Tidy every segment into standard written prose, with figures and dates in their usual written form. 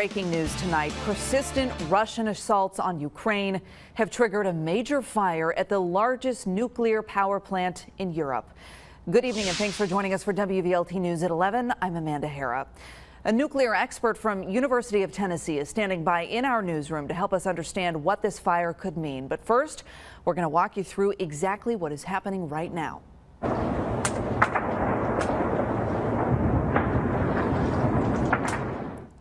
Breaking news tonight. Persistent Russian assaults on Ukraine have triggered a major fire at the largest nuclear power plant in Europe. Good evening and thanks for joining us for WVLT News at 11. I'm Amanda Hara. A nuclear expert from University of Tennessee is standing by in our newsroom to help us understand what this fire could mean. But first, we're going to walk you through exactly what is happening right now.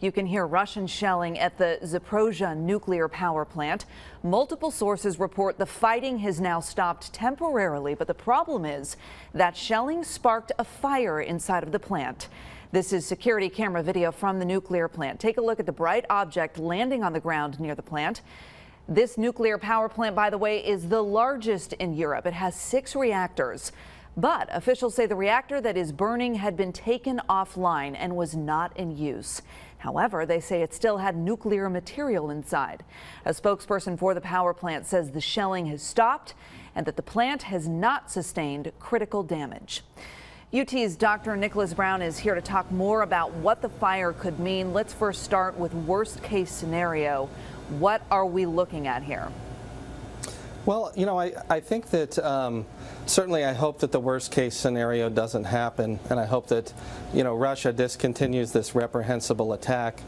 You can hear Russian shelling at the Zaporizhzhia nuclear power plant. Multiple sources report the fighting has now stopped temporarily, but the problem is that shelling sparked a fire inside of the plant. This is security camera video from the nuclear plant. Take a look at the bright object landing on the ground near the plant. This nuclear power plant, by the way, is the largest in Europe. It has 6 reactors. But officials say the reactor that is burning had been taken offline and was not in use. However, they say it still had nuclear material inside. A spokesperson for the power plant says the shelling has stopped and that the plant has not sustained critical damage. UT's Dr. Nicholas Brown is here to talk more about what the fire could mean. Let's first start with worst case scenario. What are we looking at here? Well, I think that certainly I hope that the worst case scenario doesn't happen, and I hope that, Russia discontinues this reprehensible attack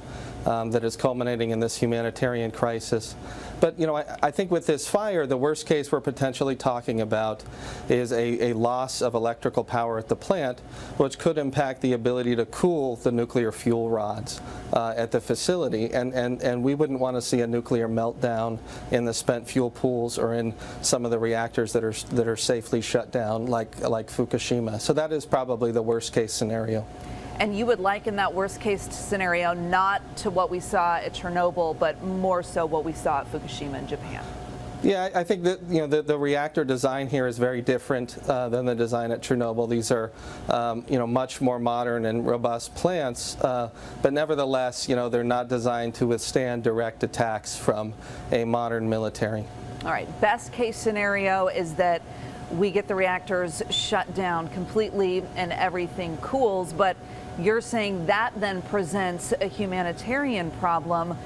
that is culminating in this humanitarian crisis. But, I think with this fire, the worst case we're potentially talking about is a loss of electrical power at the plant, which could impact the ability to cool the nuclear fuel rods at the facility. And we wouldn't want to see a nuclear meltdown in the spent fuel pools or in some of the reactors that are safely shut down, like Fukushima. So that is probably the worst case scenario. And you would liken that worst case scenario not to what we saw at Chernobyl, but more so what we saw at Fukushima in Japan. Yeah, I think that the reactor design here is very different than the design at Chernobyl. These are much more modern and robust plants, but nevertheless, they're not designed to withstand direct attacks from a modern military. All right, best case scenario is that we get the reactors shut down completely and everything cools, but you're saying that then presents a humanitarian problem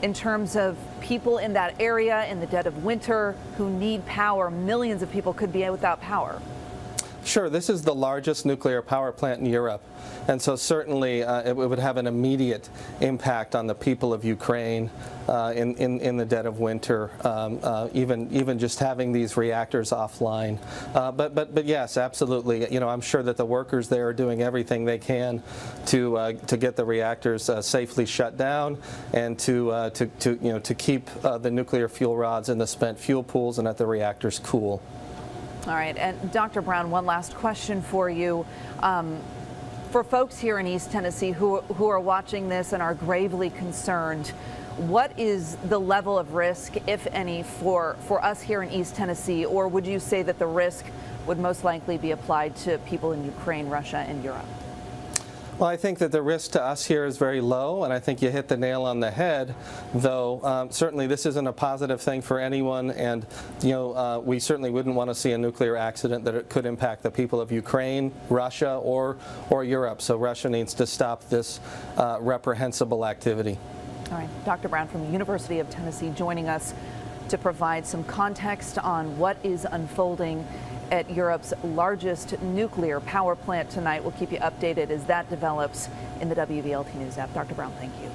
in terms of people in that area in the dead of winter who need power. Millions of people could be without power. Sure, this is the largest nuclear power plant in Europe, and so certainly it would have an immediate impact on the people of Ukraine in the dead of winter, even just having these reactors offline. But yes, absolutely. I'm sure that the workers there are doing everything they can to get the reactors safely shut down and to keep the nuclear fuel rods in the spent fuel pools and at the reactors cool. All right, and Dr. Brown, one last question for you. For folks here in East Tennessee who are watching this and are gravely concerned, what is the level of risk, if any, for us here in East Tennessee, or would you say that the risk would most likely be applied to people in Ukraine, Russia, and Europe? Well, I think that the risk to us here is very low, and I think you hit the nail on the head, though certainly this isn't a positive thing for anyone, and we certainly wouldn't want to see a nuclear accident that it could impact the people of Ukraine, Russia, or Europe. So Russia needs to stop this reprehensible activity. All right, Dr. Brown from the University of Tennessee joining us to provide some context on what is unfolding at Europe's largest nuclear power plant tonight. We'll keep you updated as that develops in the WVLT News app. Dr. Brown, thank you.